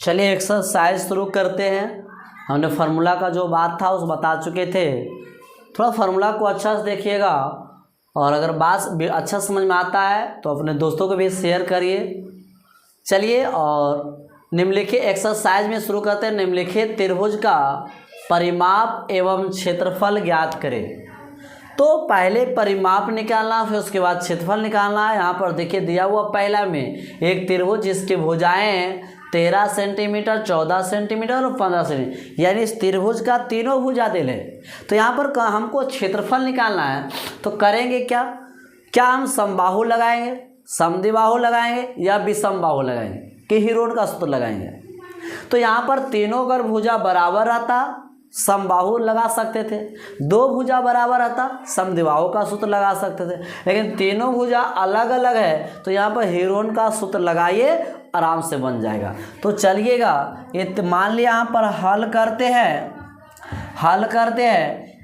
चलिए एक्सरसाइज शुरू करते हैं। हमने फार्मूला का जो बात था उस बता चुके थे। थोड़ा फार्मूला को अच्छा से देखिएगा और अगर बात अच्छा समझ में आता है तो अपने दोस्तों को भी शेयर करिए। चलिए और निम्नलिखित एक्सरसाइज में शुरू करते हैं। निम्नलिखित त्रिभुज का परिमाप एवं क्षेत्रफल ज्ञात करें। तो पहले परिमाप निकालना, फिर उसके बाद क्षेत्रफल निकालना है। यहाँ पर देखिए दिया हुआ पहला में एक त्रिभुज जिसकी भुजाएं 13 सेंटीमीटर, 14 सेंटीमीटर और 15 सेंटीमीटर, यानी इस त्रिभुज का तीनों भुजा दिल है। तो यहाँ पर हमको क्षेत्रफल निकालना है। तो करेंगे क्या हम समबाहु लगाएंगे, समद्विबाहु लगाएंगे या विषमबाहु लगाएंगे कि हीरोन का सूत्र लगाएंगे। तो यहाँ पर तीनों अगर भुजा बराबर रहता समबाहु लगा सकते थे, दो भुजा बराबर रहता समद्विबाहु का सूत्र लगा सकते थे, लेकिन तीनों भुजा अलग अलग है तो यहाँ पर हीरोन का सूत्र लगाइए, आराम से बन जाएगा। तो चलिएगा ये मान लिया यहाँ पर हल करते हैं।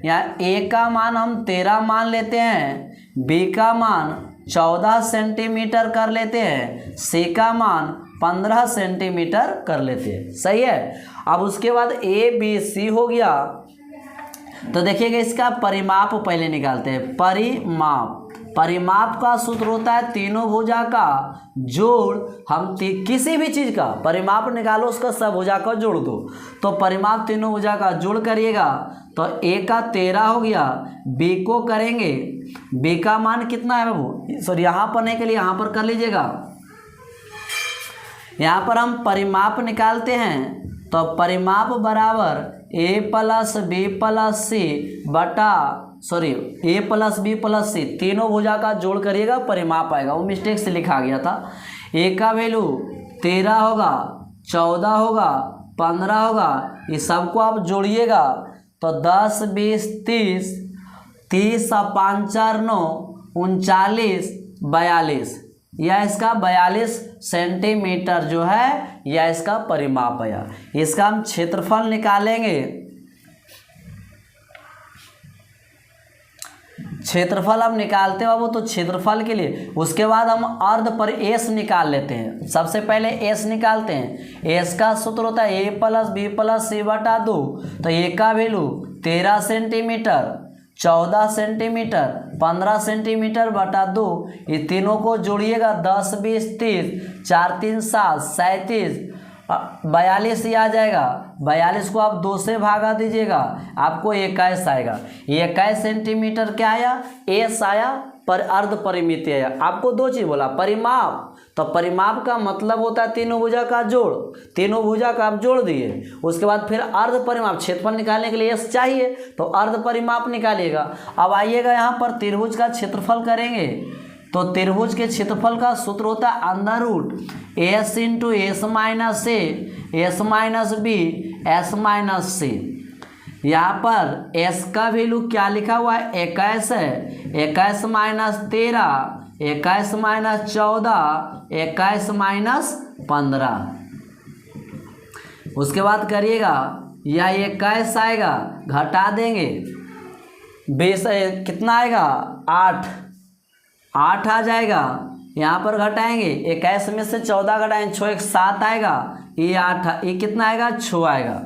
यहाँ ए का मान हम 13 मान लेते हैं, बी का मान 14 सेंटीमीटर कर लेते हैं, सी का मान 15 सेंटीमीटर कर लेते हैं। सही है। अब उसके बाद ए बी सी हो गया। तो देखिएगा इसका परिमाप पहले निकालते हैं। परिमाप का सूत्र होता है तीनों भुजा का जोड़। हम किसी भी चीज़ का परिमाप निकालो, उसका सब भुजा का जोड़ दो। तो परिमाप तीनों भुजा का जोड़ करिएगा तो ए का 13 हो गया। बी को करेंगे, बी का मान कितना है बाबू, सॉरी यहाँ पर नहीं के लिए यहाँ पर कर लीजिएगा। यहाँ पर हम परिमाप निकालते हैं तो परिमाप बराबर ए प्लस बी प्लस सी बटा ए प्लस बी प्लस सी, तीनों भुजा का जोड़ करिएगा परिमाप आएगा। वो मिस्टेक से लिखा गया था। ए का वैल्यू 13 होगा, 14 होगा, 15 होगा, ये सबको आप जोड़िएगा तो 10 20 30, 30 और 5 4 9 39 42, या इसका 42 सेंटीमीटर जो है या इसका परिमाप आया। इसका हम क्षेत्रफल निकालेंगे। क्षेत्रफल हम निकालते हैं बाबू, तो क्षेत्रफल के लिए उसके बाद हम अर्ध पर एस निकाल लेते हैं। सबसे पहले एस निकालते हैं। एस का सूत्र होता है ए प्लस बी प्लस सी बटा 2। तो ए का वैल्यू 13 सेंटीमीटर, 14 सेंटीमीटर, 15 सेंटीमीटर बटा 2, ये तीनों को जोड़िएगा 10 20 30, 4 3 7 37, 42 ही आ जाएगा। 42 को आप 2 से भागा दीजिएगा, आपको 21 आएगा। 21 सेंटीमीटर क्या आया, एस आया, पर अर्ध परिमिति आया। आपको दो चीज़ बोला, परिमाप। तो परिमाप का मतलब होता है तीनों भुजा का जोड़। तीनों भुजा का आप जोड़ दिए, उसके बाद फिर अर्ध परिमाप, क्षेत्रफल निकालने के लिए एस चाहिए तो अर्ध परिमाप निकालिएगा। अब आइएगा यहाँ पर त्रिभुज का क्षेत्रफल करेंगे। तो त्रिभुज के क्षेत्रफल का सूत्र होता है under root S into S minus A, S minus B, S minus C. यहाँ पर s का वैल्यू क्या लिखा हुआ है, 21 है। 21 माइनस 13, 21 माइनस 14, 21 माइनस 15। उसके बाद करिएगा यह 21 आएगा, घटा देंगे 20 कितना आएगा, 8 आ जाएगा। यहाँ पर घटाएंगे 21 में से 14 घटाएंगे 6 1 7 आएगा, ये 8, ये कितना आएगा, 6 आएगा।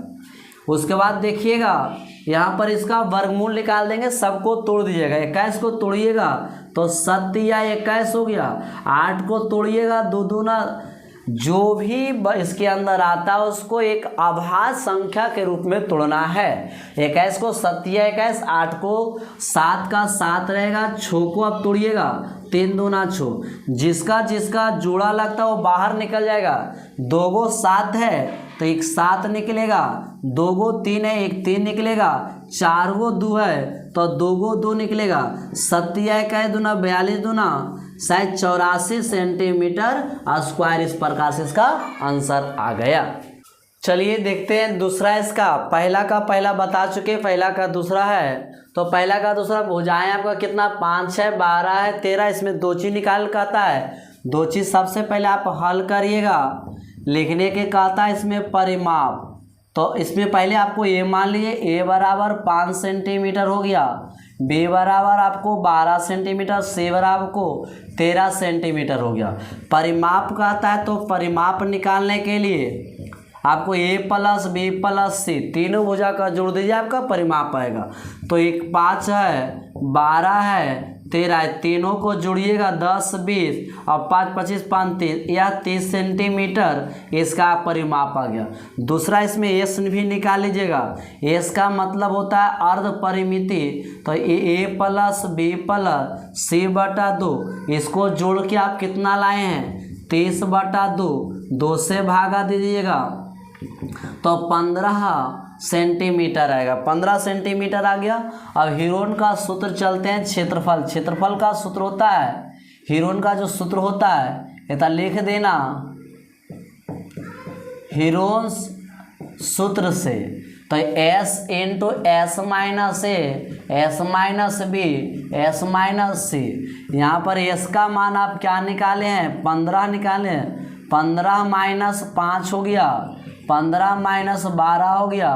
उसके बाद देखिएगा यहाँ पर इसका वर्गमूल निकाल देंगे, सबको तोड़ दीजिएगा। 21 को तोड़िएगा तो 7 या 21 हो गया। 8 को तोड़िएगा 2 दूना, जो भी इसके अंदर आता है उसको एक अभाज्य संख्या के रूप में तोड़ना है। 21 को 7 या 21, 8 को 7 का 7 रहेगा, 6 को आप तोड़िएगा 3 दूना 6, जिसका जिसका जोड़ा लगता है वो बाहर निकल जाएगा। 2 गो 7 है तो एक 7 निकलेगा, 2 गो 3 है एक 3 निकलेगा, 4 गो 2 है तो 2 गो 2 निकलेगा। 7 या 21 दूना 42 दूना शायद 84 सेंटीमीटर स्क्वायर। इस प्रकार से इसका आंसर आ गया। चलिए देखते हैं दूसरा इसका। पहला का पहला बता चुके, पहला का दूसरा है। तो पहला का दूसरा भुजाएं आपका कितना, 5 है, 12 है, 13, इसमें 2 चीज़ निकाल कहता है। 2 चीज़ सबसे पहले आप हल करिएगा, लिखने के कहता है इसमें परिमाप। तो इसमें पहले आपको ये मान लीजिए ए बराबर 5 सेंटीमीटर हो गया, बी बराबर आपको 12 सेंटीमीटर, सी बराबर आपको 13 सेंटीमीटर हो गया। परिमाप कहता है तो परिमाप निकालने के लिए आपको ए प्लस बी प्लस सी तीनों भुजा का जोड़ दीजिए, आपका परिमाप आएगा। तो 1 5 है, 12 है, 13 है, तीनों को जोड़िएगा 10 20 और 5 25 5 30, यह 30 सेंटीमीटर इसका परिमाप आ गया। दूसरा इसमें एस भी निकाल लीजिएगा। एस का मतलब होता है अर्ध परिमिति, तो ए प्लस बी प्लस सी बटा 2, इसको जोड़ के आप कितना लाए हैं 30 बटा 2, 2 से भागा दीजिएगा तो 15 सेंटीमीटर आएगा। 15 सेंटीमीटर आ गया। अब हीरोन का सूत्र चलते हैं क्षेत्रफल। क्षेत्रफल का सूत्र होता है, हीरोन का जो सूत्र होता है इतना लिख देना, हीरोन सूत्र से तो S into S minus A S minus B S minus C. यहाँ पर S का मान आप क्या निकाले हैं 15 निकाले हैं, 15 माइनस 5 हो गया, 15 माइनस 12 हो गया,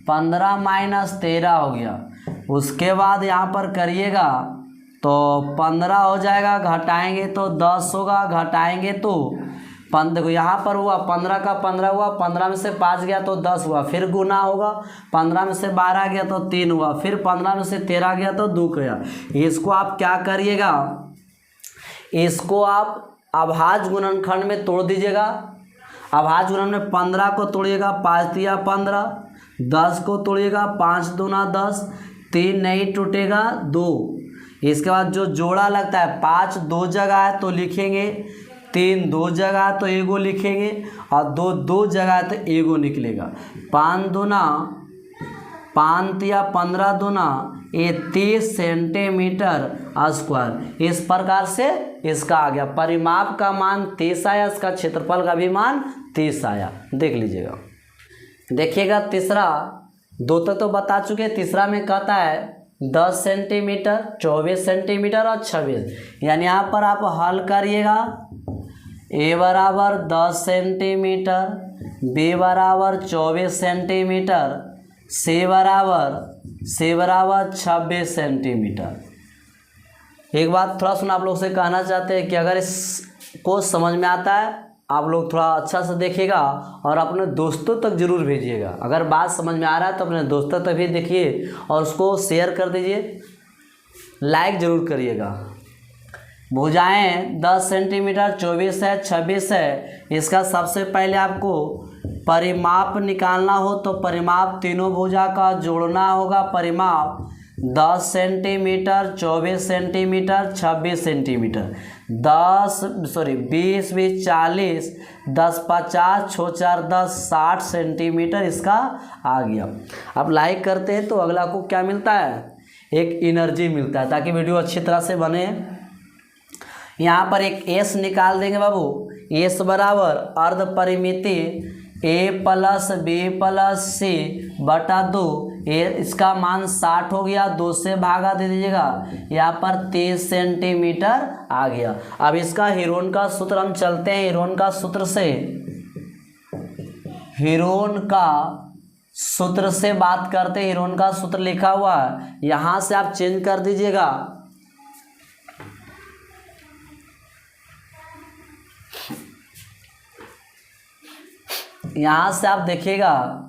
15 माइनस 13 हो गया। उसके बाद यहाँ पर करिएगा तो 15 हो जाएगा, घटाएंगे तो 10 होगा, घटाएंगे तो देखो यहाँ पर हुआ 15 का 15 हुआ, 15 में से 5 गया तो 10 हुआ, फिर गुना होगा, 15 में से 12 गया तो 3 हुआ, फिर 15 में से 13 गया तो 2 गया। इसको आप क्या करिएगा, इसको आप अभाज्य गुणनखंड में तोड़ दीजिएगा। अभाज्य गुणन में 15 को तोड़िएगा, 5 तिया 15, 10 को तोड़िएगा, 5 दूना 10, 3 नहीं टूटेगा 2। इसके बाद जो जोड़ा लगता है 5 2 जगह है तो लिखेंगे, 3 2 जगह है तो एगो लिखेंगे और 2 2 जगह है तो एगो निकलेगा। 5 दूना 5 तिया 15 दूना ये 30 सेंटीमीटर स्क्वायर। इस प्रकार से इसका आ गया, परिमाप का मान 30 आया, इसका क्षेत्रफल का भी मान 30 आया। देख लीजिएगा, देखिएगा तीसरा, 2 तक तो बता चुके, तीसरा में कहता है 10 सेंटीमीटर 24 सेंटीमीटर और 26। यानी यहाँ पर आप हल करिएगा, ए बराबर 10 सेंटीमीटर, बी बराबर 24 सेंटीमीटर, सी बराबर 26 सेंटीमीटर। एक बात थोड़ा सुना आप लोग से कहना चाहते हैं कि अगर इसको समझ में आता है आप लोग थोड़ा अच्छा से देखिएगा और अपने दोस्तों तक जरूर भेजिएगा। अगर बात समझ में आ रहा है तो अपने दोस्तों तक भी देखिए और उसको शेयर कर दीजिए, लाइक ज़रूर करिएगा। भुजाएं 10 सेंटीमीटर 24 है 26 है। इसका सबसे पहले आपको परिमाप निकालना हो तो परिमाप तीनों भुजा का जोड़ना होगा। परिमाप 10 सेंटीमीटर 24 सेंटीमीटर 26 सेंटीमीटर, 20 20 40 10 50 6 4 10 60 सेंटीमीटर इसका आ गया। अब लाइक करते हैं तो अगला को क्या मिलता है, एक एनर्जी मिलता है ताकि वीडियो अच्छी तरह से बने। यहाँ पर एक एस निकाल देंगे बाबू, एस बराबर अर्ध परिमिति ए प्लस बी प्लस सी बटा 2, इसका मान 60 हो गया, 2 से भागा दे दीजिएगा, यहाँ पर 30 सेंटीमीटर आ गया। अब इसका हीरोन का सूत्र हम चलते हैं, हीरोन का सूत्र से, हीरोन का सूत्र से बात करते हैं। हीरोन का सूत्र लिखा हुआ है, यहाँ से आप चेंज कर दीजिएगा, यहाँ से आप देखिएगा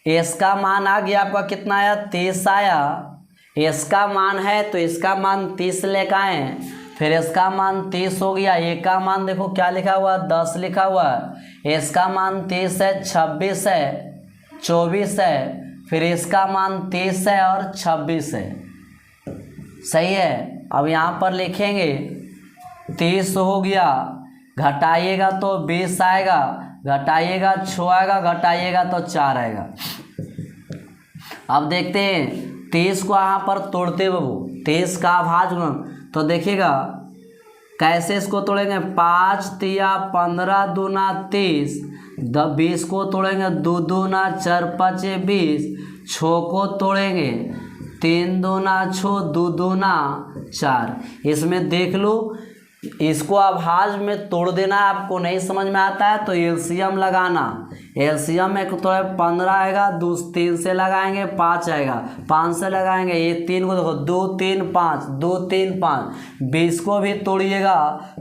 एस का मान आ गया आपका कितना आया 30 आया। एस का मान है तो इसका मान 30 लेकर आए, फिर इसका मान 30 हो गया। ए का मान देखो क्या लिखा हुआ 10 लिखा हुआ है, एस का मान 30 है 26 है 24 है, फिर इसका मान 30 है और 26 है, सही है। अब यहाँ पर लिखेंगे 30 हो गया, घटाइएगा तो 20 आएगा, घटाइएगा 6 आएगा, घटाइएगा तो 4 आएगा। अब देखते हैं 30 को यहाँ पर तोड़ते बाबू, 30 का अभाज्य गुणन तो देखिएगा कैसे इसको तोड़ेंगे, 5 तिया 15 दूना 30, 20 को तोड़ेंगे 2 दूना 4 5 20, 6 को तोड़ेंगे 3 दूना 6, 2 दूना 4। इसमें देख लो, इसको अभाज्य में तोड़ देना आपको नहीं समझ में आता है तो एलसीएम लगाना, एलसीएम में तो 15 आएगा, 3 से लगाएंगे 5 आएगा, 5 से लगाएंगे ये 3 को देखो 2 3 5 2 3 5, 20 को भी तोड़िएगा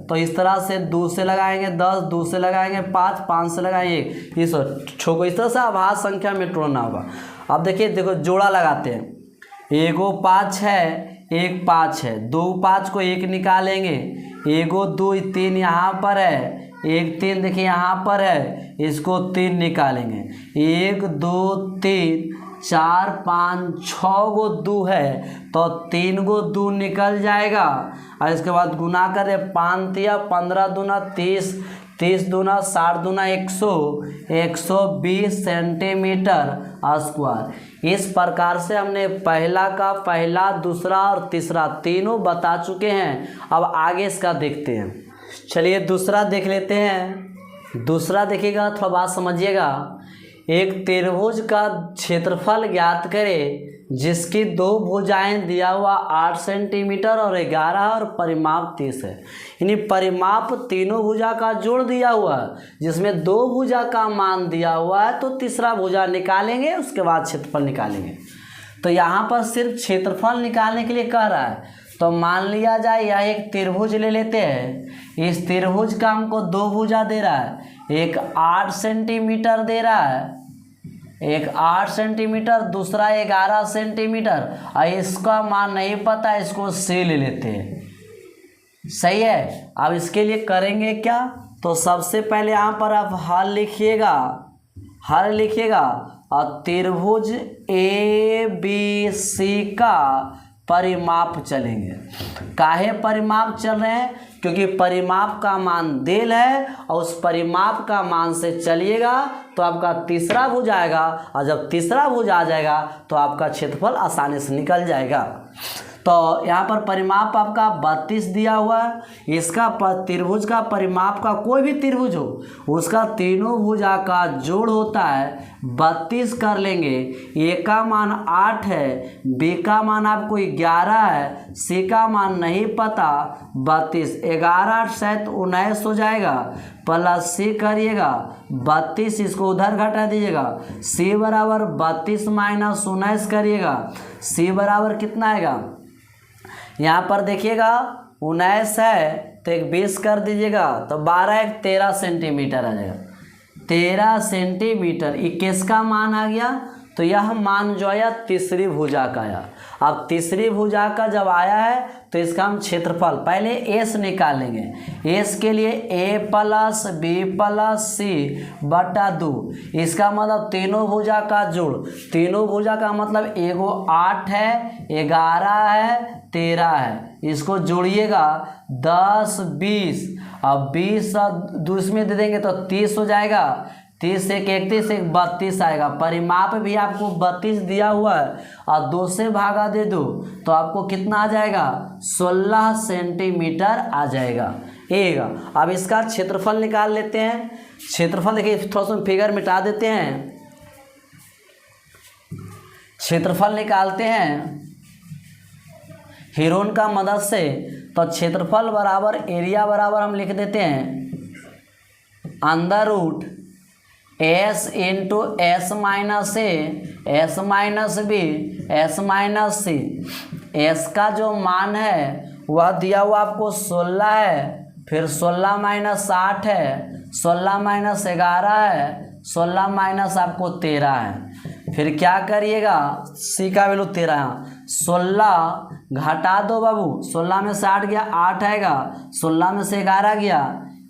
तो इस तरह से 2 से लगाएंगे 10, 2 से लगाएंगे 5, 5 से लगाएंगे 1, इस तरह से आभाज्य संख्या में तोड़ना होगा। अब देखिए देखो जोड़ा लगाते हैं, 1 5 है 1 5 है, 2 5 को 1 निकालेंगे, 1 2 3 यहाँ पर है, 1 3 देखिए यहाँ पर है, इसको 3 निकालेंगे, 1 2 3 4 5 6 गो 2 है तो 3 गो 2 निकल जाएगा। और इसके बाद गुना करें 5 तिया 15 दूना 30, 30 दूना 60 दूना 100, 120 सेंटीमीटर स्क्वायर। इस प्रकार से हमने पहला दूसरा और तीसरा तीनों बता चुके हैं। अब आगे इसका देखते हैं। चलिए दूसरा देख लेते हैं। दूसरा देखिएगा, थोड़ा बात समझिएगा। एक त्रिभुज का क्षेत्रफल ज्ञात करें जिसकी 2 भुजाएं दिया हुआ 8 सेंटीमीटर और 11 और परिमाप 30 है। यानी परिमाप तीनों भुजा का जोड़ दिया हुआ है, जिसमें 2 भुजा का मान दिया हुआ है तो तीसरा भुजा निकालेंगे, उसके बाद क्षेत्रफल निकालेंगे। तो यहाँ पर सिर्फ क्षेत्रफल निकालने के लिए कह रहा है। तो मान लिया जाए यह एक त्रिभुज ले लेते हैं। इस त्रिभुज का हमको 2 भुजा दे रहा है, एक 8 सेंटीमीटर दे रहा है, एक 8 सेंटीमीटर, दूसरा 11 सेंटीमीटर। और इसका मान नहीं पता, इसको C ले लेते हैं। सही है। अब इसके लिए करेंगे क्या, तो सबसे पहले यहाँ पर आप हल लिखिएगा, हल लिखिएगा और त्रिभुज ABC का परिमाप चलेंगे। काहे परिमाप चल रहे हैं, क्योंकि परिमाप का मान देल है और उस परिमाप का मान से चलिएगा तो आपका तीसरा भुज आएगा, और जब तीसरा भुज आ जाएगा तो आपका क्षेत्रफल आसानी से निकल जाएगा। तो यहाँ पर परिमाप आपका 32 दिया हुआ है। इसका त्रिभुज का परिमाप का कोई भी त्रिभुज हो उसका तीनों भुजा का जोड़ होता है 32 कर लेंगे। ए का मान 8 है, बी का मान आपको 11 है, सी का मान नहीं पता 32, 11 8 7 19 हो जाएगा, प्लस सी करिएगा 32, इसको उधर घटा दीजिएगा, सी बराबर 32 माइनस 19 करिएगा, सी बराबर कितना आएगा, यहाँ पर देखिएगा 19 है तो एक 20 कर दीजिएगा तो 12 एक 13 सेंटीमीटर आ जाएगा, 13 सेंटीमीटर। 21 का मान आ गया। तो यह मान जो आया तीसरी भुजा का आया। अब तीसरी भुजा का जब आया है तो इसका हम क्षेत्रफल पहले एस निकालेंगे। एस के लिए ए प्लस बी प्लस सी बटा 2, इसका मतलब तीनों भुजा का जोड़। तीनों भुजा का मतलब एगो 8 है, 11 है, 13 है, इसको जोड़िएगा 10 20, अब 20 2 में दे देंगे तो 30 हो जाएगा, 30 एक 31 एक 32 आएगा। परिमाप भी आपको 32 दिया हुआ है और 2 से भागा दे दो तो आपको कितना आ जाएगा, 16 सेंटीमीटर आ जाएगा। एगा अब इसका क्षेत्रफल निकाल लेते हैं। क्षेत्रफल देखिए, थोड़ा सा फिगर मिटा देते हैं, क्षेत्रफल निकालते हैं हीरोन का मदद से। तो क्षेत्रफल बराबर एरिया बराबर हम लिख देते हैं under root S into S minus A, S minus B, S minus C. S का जो मान है वह दिया हुआ आपको 16 है, फिर 16 माइनस 8 है, 16 माइनस 11 है, 16 माइनस आपको 13 है। फिर क्या करिएगा, सी का वैल्यू 13, 16 घटा दो बाबू, 16 में से 8 गया 8 आएगा, 16 में से 11 गया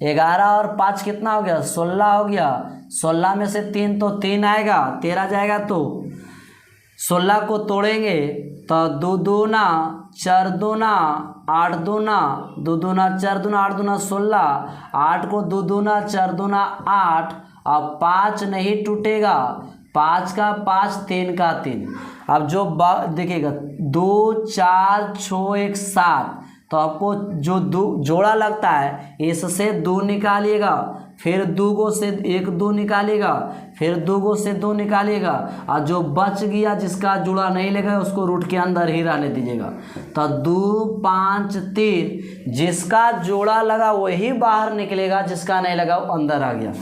11 और 5 कितना हो गया, 16 हो गया, 16 में से 3 तो 3 आएगा, 13 जाएगा। तो 16 को तोड़ेंगे तो 2 दूना 4 दूना 8 दूना 2 दूना 4 दूना 8 दूना 16, 8 को 2 दूना 4 दूना 8, अब 5 नहीं टूटेगा, 5 का 5 3 का 3। अब जो देखिएगा 2 4 6 1 7, तो आपको जो जोड़ा लगता है इससे 2 निकालिएगा, फिर 2 से 1 2 निकालिएगा, फिर 2 से 2 निकालिएगा, और जो बच गया जिसका जोड़ा नहीं लगा उसको रूट के अंदर ही रहने दीजिएगा। तो 2 5 3, जिसका जोड़ा लगा वही बाहर निकलेगा, जिसका नहीं लगा वो अंदर आ गया।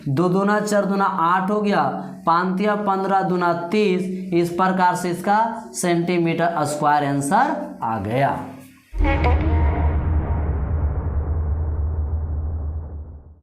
2 दूना 4 दूना 8 हो गया, 5 या 15 दूना 30। इस प्रकार से इसका सेंटीमीटर स्क्वायर आंसर आ गया।